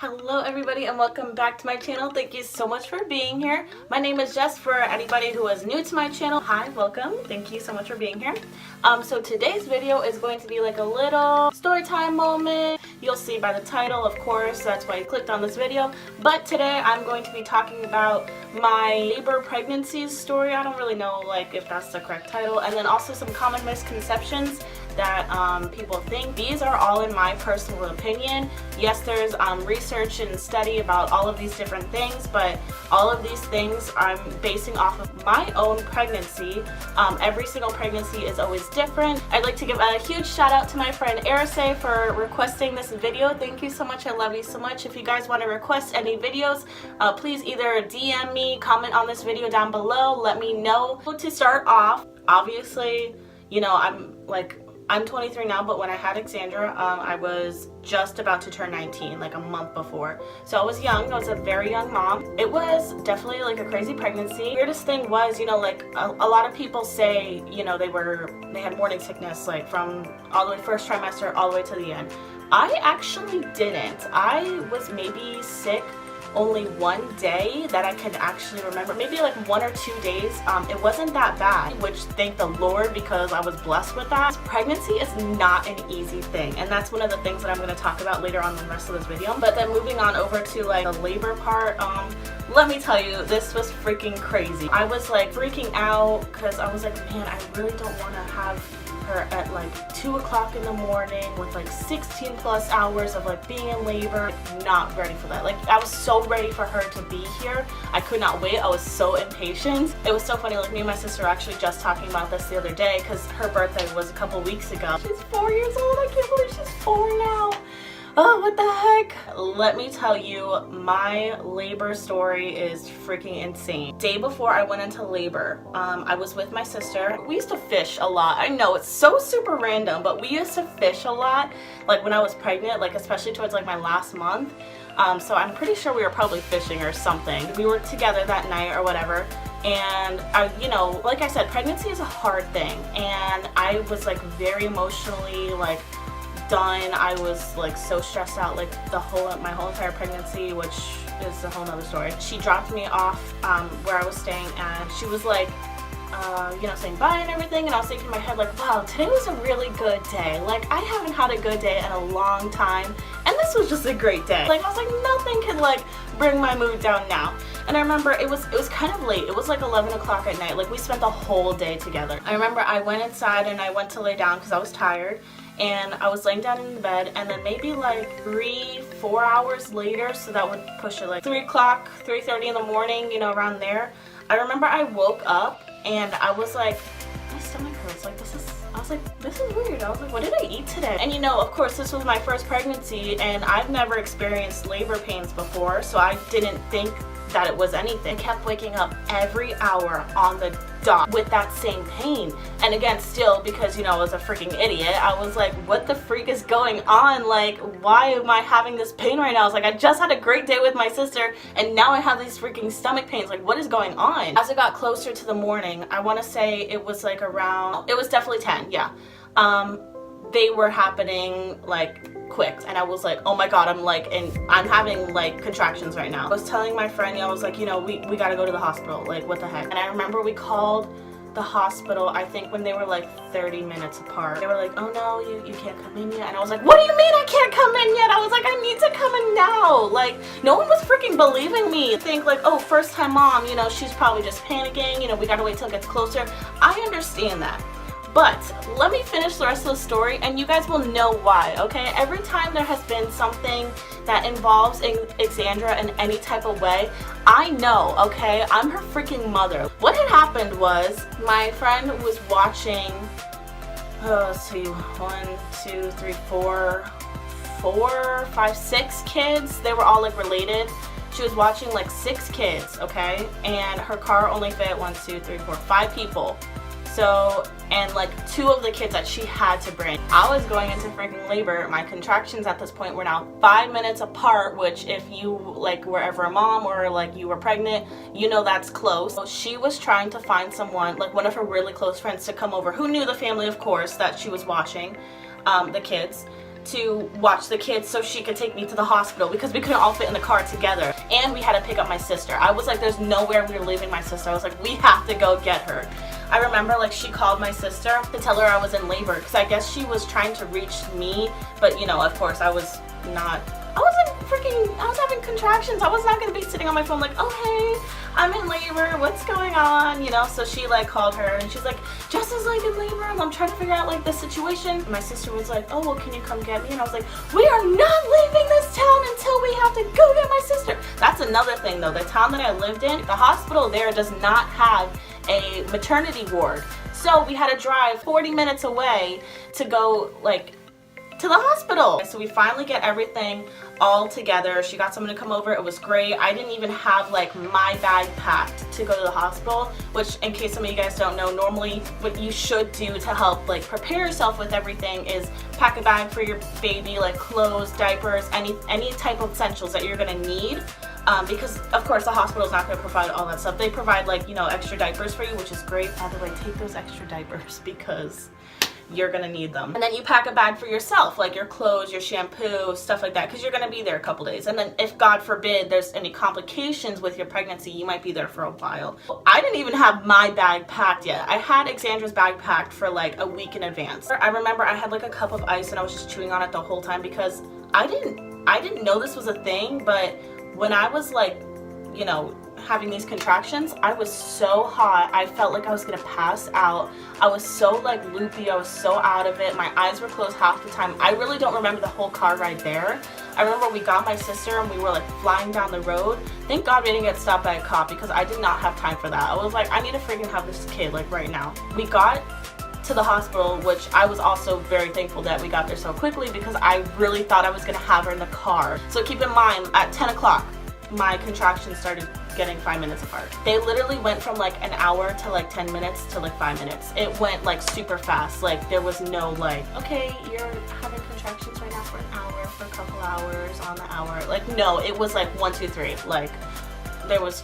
Hello everybody and welcome back to my channel. Thank you so much for being here. My name is Jess. For anybody who is new to my channel, hi, welcome. Thank you so much for being here. So today's video is going to be like a little story time moment. You'll see by the title, of course, that's why you clicked on this video. But today I'm going to be talking about my labor pregnancies story. I don't really know like if that's the correct title. And then also some common misconceptions that people think. These are all in my personal opinion. Yes, there's research and study about all of these different things, but all of these things I'm basing off of my own pregnancy. Every single pregnancy is always different. I'd like to give a huge shout out to my friend Arise for requesting this video. Thank you so much. I love you so much. If you guys want to request any videos, please either DM me, comment on this video down below, let me know. To start off, obviously, you know, I'm 23 now, but when I had Alexandra, I was just about to turn 19, like a month before. So I was young, I was a very young mom. It was definitely like a crazy pregnancy. Weirdest thing was, you know, like a lot of people say, you know, they had morning sickness, like from all the way first trimester all the way to the end. I actually didn't. I was maybe sick only one day that I can actually remember, maybe like 1 or 2 days. It wasn't that bad, which thank the Lord, because I was blessed with that. Pregnancy is not an easy thing, and that's one of the things that I'm going to talk about later on in the rest of this video. But then moving on over to like the labor part, let me tell you, this was freaking crazy. I was like freaking out because I was like, man, I really don't want to have her at like 2 o'clock in the morning with like 16 plus hours of like being in labor. Not ready for that. Like, I was so ready for her to be here. I could not wait. I was so impatient. It was so funny, like me and my sister were actually just talking about this the other day because her birthday was a couple weeks ago. She's 4 years old. I can't believe she's 4 now. Oh, what the heck? Let me tell you, my labor story is freaking insane. Day before I went into labor, I was with my sister. We used to fish a lot. I know it's so super random, but we used to fish a lot, like when I was pregnant, like especially towards like my last month. So I'm pretty sure we were probably fishing or something. We were together that night or whatever. And you know, like I said, pregnancy is a hard thing. And I was like very emotionally like done. I was like so stressed out like my whole entire pregnancy, which is a whole nother story. She dropped me off where I was staying, and she was like you know, saying bye and everything, and I was thinking in my head like, wow, today was a really good day. Like, I haven't had a good day in a long time, and this was just a great day. Like, I was like, nothing could like bring my mood down now. And I remember it was kind of late. It was like 11 o'clock at night. Like, we spent the whole day together. I remember I went inside and I went to lay down because I was tired. And I was laying down in the bed, and then maybe like 3-4 hours later, so that would push it like 3 o'clock, 3:30 in the morning, you know, around there. I remember I woke up and I was like, my stomach hurts. Like, I was like, this is weird. I was like, what did I eat today? And you know, of course, this was my first pregnancy, and I've never experienced labor pains before, so I didn't think that it was anything. I kept waking up every hour on the dot with that same pain. And again, still, because, you know, I was a freaking idiot, I was like, what the freak is going on? Like, why am I having this pain right now? I was like, I just had a great day with my sister, and now I have these freaking stomach pains. Like, what is going on? As it got closer to the morning, I want to say it was like around, it was definitely 10, yeah. They were happening like quick, and I was like, oh my god, I'm having like contractions right now. I was telling my friend, I was like, you know, we gotta go to the hospital, like what the heck. And I remember we called the hospital, I think when they were like 30 minutes apart. They were like, oh no, you can't come in yet. And I was like, what do you mean I can't come in yet? I was like, I need to come in now. Like, no one was freaking believing me. I think like, oh, first time mom, you know, she's probably just panicking, you know, we gotta wait till it gets closer. I understand that. But let me finish the rest of the story, and you guys will know why, okay? Every time there has been something that involves Alexandra in any type of way, I know, okay? I'm her freaking mother. What had happened was my friend was watching, let's see, 1, 2, 3, 4, 5, 6 kids. They were all like related. She was watching like 6 kids, okay? And her car only fit 1, 2, 3, 4, 5 people. So, and like 2 of the kids that she had to bring. I was going into freaking labor. My contractions at this point were now 5 minutes apart, which if you like were ever a mom or like you were pregnant, you know that's close. So she was trying to find someone, like one of her really close friends, to come over, who knew the family, of course, that she was watching, the kids, to watch the kids so she could take me to the hospital because we couldn't all fit in the car together. And we had to pick up my sister. I was like, there's nowhere we were leaving my sister. I was like, we have to go get her. I remember like she called my sister to tell her I was in labor because I guess she was trying to reach me, but you know, of course I was having contractions. I was not going to be sitting on my phone like, oh hey, I'm in labor, what's going on, you know? So she like called her and she's like, Jess is like in labor and I'm trying to figure out like the situation. My sister was like, oh well, can you come get me? And I was like, we are not leaving this town until we have to go get my sister. That's another thing though, the town that I lived in, the hospital there does not have a maternity ward. So we had to drive 40 minutes away to go like to the hospital. So we finally get everything all together. She got someone to come over. It was great. I didn't even have like my bag packed to go to the hospital, which in case some of you guys don't know, normally what you should do to help like prepare yourself with everything is pack a bag for your baby, like clothes, diapers, any type of essentials that you're gonna need. Because of course the hospital is not going to provide all that stuff. They provide like, you know, extra diapers for you, which is great. By the way, take those extra diapers because you're gonna need them. And then you pack a bag for yourself, like your clothes, your shampoo, stuff like that, because you're gonna be there a couple days. And then if God forbid there's any complications with your pregnancy, you might be there for a while. I didn't even have my bag packed yet. I had Alexandra's bag packed for like a week in advance. I remember I had like a cup of ice and I was just chewing on it the whole time because I didn't know this was a thing, but when I was like, you know, having these contractions, I was so hot. I felt like I was gonna pass out. I was so like loopy. I was so out of it. My eyes were closed half the time. I really don't remember the whole car ride there. I remember we got my sister and we were like flying down the road. Thank God we didn't get stopped by a cop because I did not have time for that. I was like, I need to freaking have this kid like right now. We got to the hospital, which I was also very thankful that we got there so quickly because I really thought I was gonna have her in the car. So keep in mind, at 10 o'clock, my contractions started getting 5 minutes apart. They literally went from like an hour to like 10 minutes to like 5 minutes. It went like super fast. Like there was no like, okay, you're having contractions right now for an hour, for a couple hours, on the hour. Like no, it was like 1, 2, 3. Like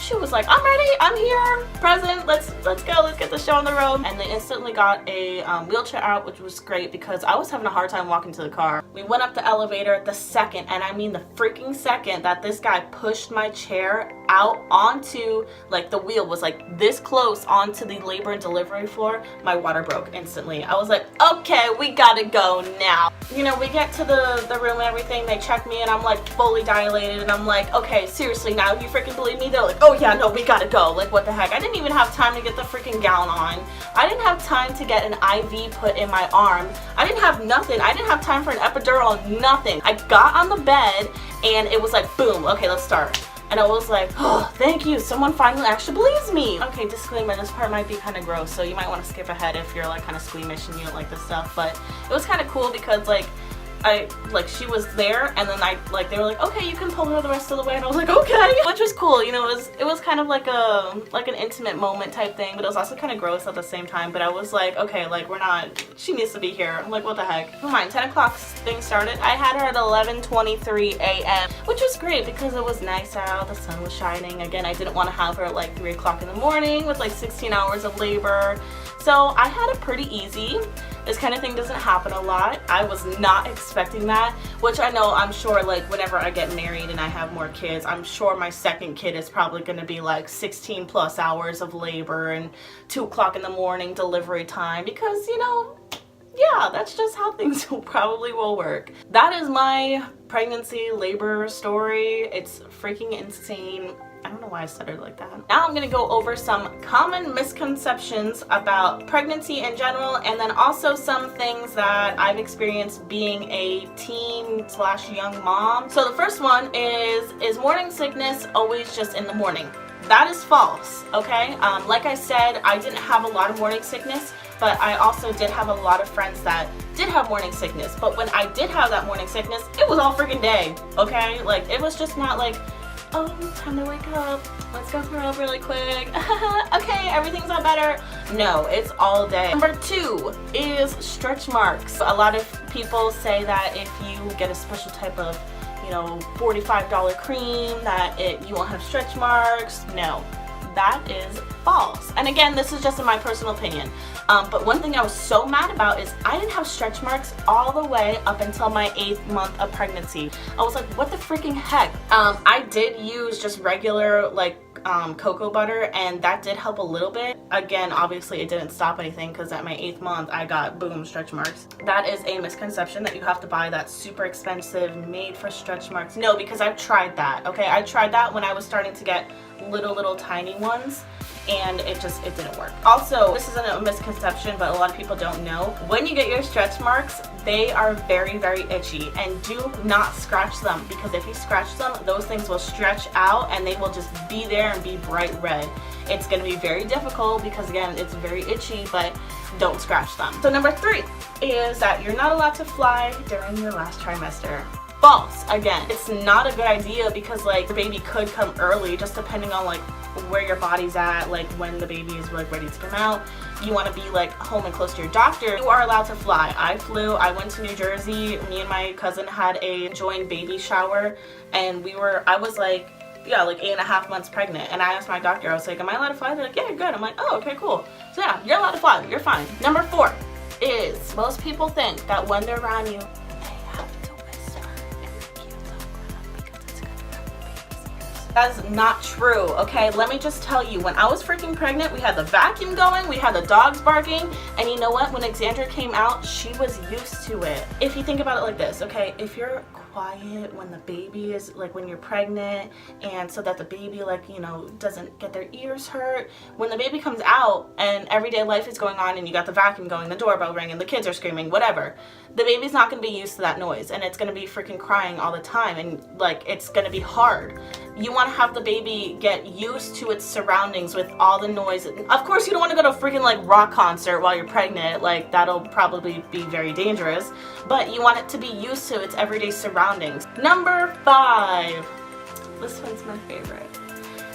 she was like, I'm ready, I'm here, present, let's go, let's get the show on the road. And they instantly got a wheelchair out, which was great because I was having a hard time walking to the car. We went up the elevator the second, and I mean the freaking second, that this guy pushed my chair out onto, like the wheel was like this close onto the labor and delivery floor, my water broke instantly. I was like, okay, we gotta go now. You know, we get to the room and everything, they check me and I'm like fully dilated and I'm like, okay, seriously, now you freaking believe me? They're like, oh yeah, no, we gotta go. Like what the heck? I didn't even have time to get the freaking gown on. I didn't have time to get an IV put in my arm. I didn't have nothing. I didn't have time for an epidural, nothing. I got on the bed and it was like, boom, okay, let's start. And I was like, oh, thank you. Someone finally actually believes me. Okay, disclaimer, this part might be kind of gross, so you might want to skip ahead if you're like kind of squeamish and you don't like this stuff. But it was kind of cool because like, she was there and then they were like, okay, you can pull her the rest of the way, and I was like, okay, which was cool. You know, it was kind of like an intimate moment type thing, but it was also kind of gross at the same time. But I was like, okay, like she needs to be here. I'm like, what the heck? Never mind, 10 o'clock thing started. I had her at 11:23 a.m., which was great because it was nice out, the sun was shining. Again, I didn't want to have her at like 3 o'clock in the morning with like 16 hours of labor. So I had it pretty easy. This kind of thing doesn't happen a lot. I was not expecting that, which I know, I'm sure like whenever I get married and I have more kids, I'm sure my second kid is probably going to be like 16 plus hours of labor and 2 o'clock in the morning delivery time because, you know, yeah, that's just how things probably will work. That is my pregnancy labor story. It's freaking insane. I don't know why I stuttered like that. Now I'm gonna go over some common misconceptions about pregnancy in general, and then also some things that I've experienced being a teen / young mom. So the first one is morning sickness always just in the morning? That is false, okay? Like I said, I didn't have a lot of morning sickness, but I also did have a lot of friends that did have morning sickness. But when I did have that morning sickness, it was all freaking day, okay? Like, it was just not like, oh, time to wake up, let's go throw up really quick, okay, everything's all better. No, it's all day. Number 2 is stretch marks. A lot of people say that if you get a special type of, you know, $45 cream that you won't have stretch marks. No, that is false. And again, this is just in my personal opinion. But one thing I was so mad about is I didn't have stretch marks all the way up until my 8th month of pregnancy. I was like, what the freaking heck? I did use just regular like cocoa butter, and that did help a little bit. Again, obviously it didn't stop anything because at my 8th month I got boom stretch marks. That is a misconception that you have to buy that super expensive made for stretch marks. No, because I've tried that. Okay, I tried that when I was starting to get little tiny ones, and it didn't work. Also, this isn't a misconception, but a lot of people don't know, when you get your stretch marks, they are very itchy, and do not scratch them, because if you scratch them, those things will stretch out and they will just be there and be bright red. It's going to be very difficult because again, it's very itchy, but don't scratch them. So number 3 is that you're not allowed to fly during your last trimester. False. Again, it's not a good idea because like the baby could come early, just depending on like where your body's at, like when the baby is like ready to come out. You want to be like home and close to your doctor. You are allowed to fly. I flew. I went to New Jersey. Me and my cousin had a joint baby shower, and I was like, yeah, like 8.5 months pregnant, and I asked my doctor, I was like, am I allowed to fly? They're like, yeah, you're good. I'm like, oh, okay, cool. So yeah, you're allowed to fly. You're fine. Number 4 is most people think that when they're around you, that is not true, okay? Let me just tell you, when I was freaking pregnant, we had the vacuum going, we had the dogs barking, and you know what? When Xandra came out, she was used to it. If you think about it like this, okay? If you're quiet when the baby is, like when you're pregnant, and so that the baby, like, you know, doesn't get their ears hurt, when the baby comes out and everyday life is going on and you got the vacuum going, the doorbell ringing, the kids are screaming, whatever, the baby's not going to be used to that noise, and it's going to be freaking crying all the time, and like it's going to be hard. You want to have the baby get used to its surroundings with all the noise. Of course, you don't want to go to a freaking like rock concert while you're pregnant, like that'll probably be very dangerous, but you want it to be used to its everyday surroundings. Number 5. This one's my favorite.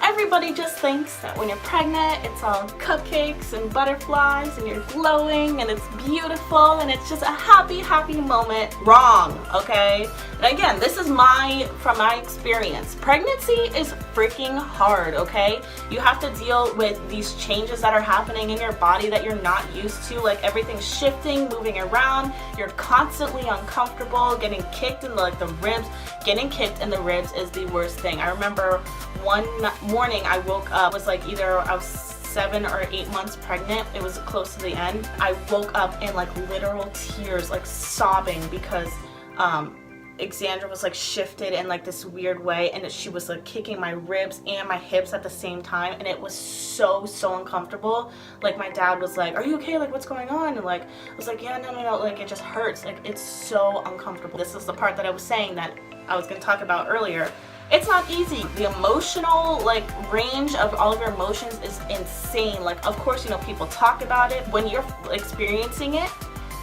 Everybody just thinks that when you're pregnant, it's all cupcakes and butterflies and you're glowing and it's beautiful and it's just a happy moment. Wrong, okay? And again, this is from my experience. Pregnancy is freaking hard, okay? You have to deal with these changes that are happening in your body that you're not used to, like everything's shifting, moving around. You're constantly uncomfortable, getting kicked in like the ribs. Getting kicked in the ribs is the worst thing. I remember one morning I woke up, was like either I was 7 or 8 months pregnant, it was close to the end. I woke up in like literal tears, like sobbing because Xandra was like shifted in like this weird way, and she was like kicking my ribs and my hips at the same time, and it was so uncomfortable. Like my dad was like, are you okay, like what's going on? And like I was like, yeah, no, like it just hurts, like it's so uncomfortable. This is the part that I was saying that I was going to talk about earlier. It's not easy. The emotional like range of all of your emotions is insane. Like of course, you know, people talk about it. When you're experiencing it,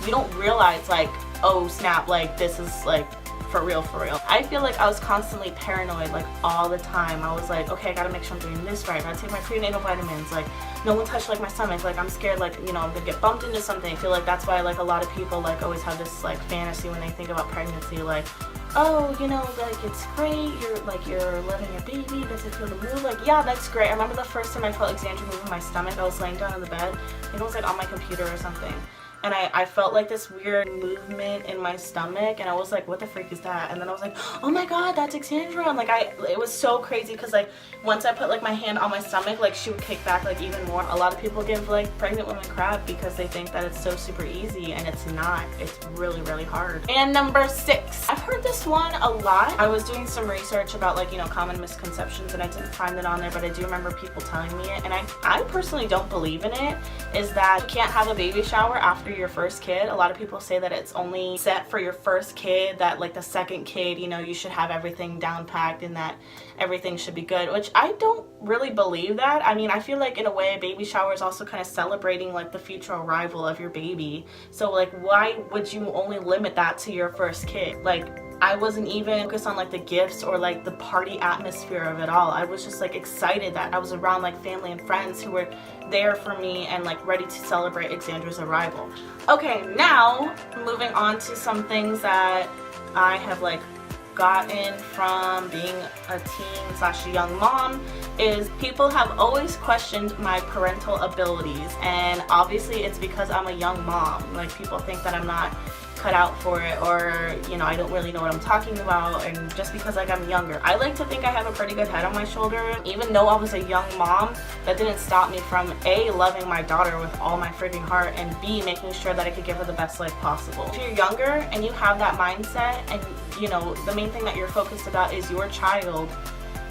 you don't realize like, oh snap, like this is like for real. I feel like I was constantly paranoid like all the time. I was like, okay, I gotta make sure I'm doing this right. I gotta take my prenatal vitamins. Like no one touched like my stomach. Like I'm scared like, you know, I'm gonna get bumped into something. I feel like that's why like a lot of people like always have this like fantasy when they think about pregnancy, like, oh, you know, like it's great, you're loving your baby, does it feel to move? Like, yeah, that's great. I remember the first time I felt Xandra moving my stomach, I was laying down on the bed, I think it was like on my computer or something, and I felt like this weird movement in my stomach, and I was like, what the freak is that? And then I was like, oh my god, that's Xandra. And like it was so crazy because like once I put like my hand on my stomach, like she would kick back like even more. A lot of people give like pregnant women crap because they think that it's so super easy, and it's not. It's really hard. And number 6, I've heard this one a lot. I was doing some research about like, you know, common misconceptions, and I didn't find it on there, but I do remember people telling me it, and I personally don't believe in it, is that you can't have a baby shower after your first kid. A lot of people say that it's only set for your first kid, that like the second kid, you know, you should have everything down packed and that everything should be good, which I don't really believe that. I mean, I feel like in a way a baby shower is also kind of celebrating like the future arrival of your baby. So like why would you only limit that to your first kid? Like I wasn't even focused on like the gifts or like the party atmosphere of it all. I was just like excited that I was around like family and friends who were there for me and like ready to celebrate Xandra's arrival. Okay, now moving on to some things that I have like gotten from being a teen slash young mom is people have always questioned my parental abilities, and obviously it's because I'm a young mom. Like, people think that I'm not cut out for it, or you know, I don't really know what I'm talking about, and just because like I'm younger. I like to think I have a pretty good head on my shoulder. Even though I was a young mom, that didn't stop me from A, loving my daughter with all my freaking heart, and B, making sure that I could give her the best life possible. If you're younger and you have that mindset, and you know, the main thing that you're focused about is your child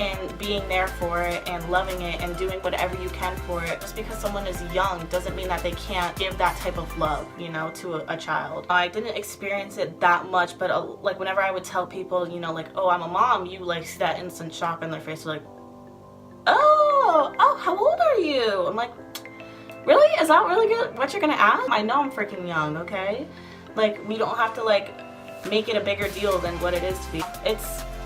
and being there for it and loving it and doing whatever you can for it. Just because someone is young doesn't mean that they can't give that type of love, you know, to a child. I didn't experience it that much, but like whenever I would tell people, you know, like, oh, I'm a mom, you like see that instant shock in their face. They're like, oh, how old are you? I'm like, really? Is that really good what you're gonna ask? I know I'm freaking young, okay? Like, we don't have to like make it a bigger deal than what it is to be.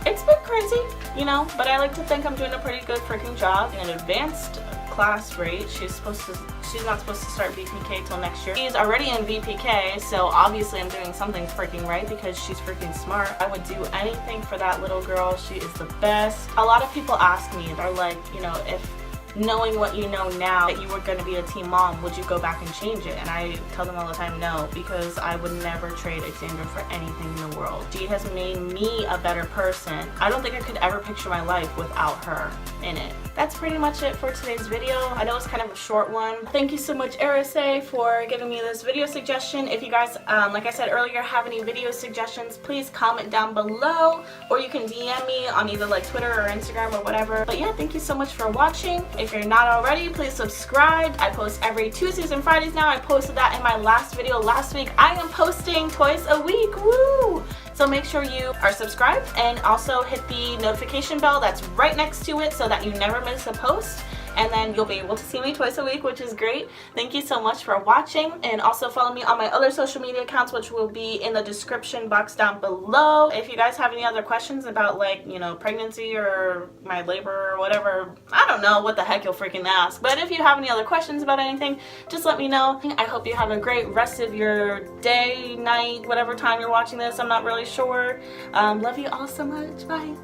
It's been crazy, you know, but I like to think I'm doing a pretty good freaking job. In an advanced class rate, she's not supposed to start VPK till next year. She's already in VPK, so obviously I'm doing something freaking right because she's freaking smart. I would do anything for that little girl. She is the best. A lot of people ask me, they're like, you know, if knowing what you know now that you were going to be a teen mom, would you go back and change it? And I tell them all the time, no, because I would never trade Xander for anything in the world. She has made me a better person. I don't think I could ever picture my life without her in it. That's pretty much it for today's video. I know it's kind of a short one. Thank you so much, Arisa, for giving me this video suggestion. If you guys, like I said earlier, have any video suggestions, please comment down below, or you can DM me on either like Twitter or Instagram or whatever. But yeah, thank you so much for watching. If you're not already, please subscribe. I post every Tuesdays and Fridays now. I posted that in my last video last week. I am posting twice a week. Woo! So make sure you are subscribed, and also hit the notification bell that's right next to it so that you never miss a post, and then you'll be able to see me twice a week, which is great. Thank you so much for watching, and also follow me on my other social media accounts, which will be in the description box down below. If you guys have any other questions about, like, you know, pregnancy or my labor or whatever, I don't know what the heck you'll freaking ask, but if you have any other questions about anything, just let me know. I hope you have a great rest of your day, night, whatever time you're watching this. I'm not really sure. Love you all so much. Bye.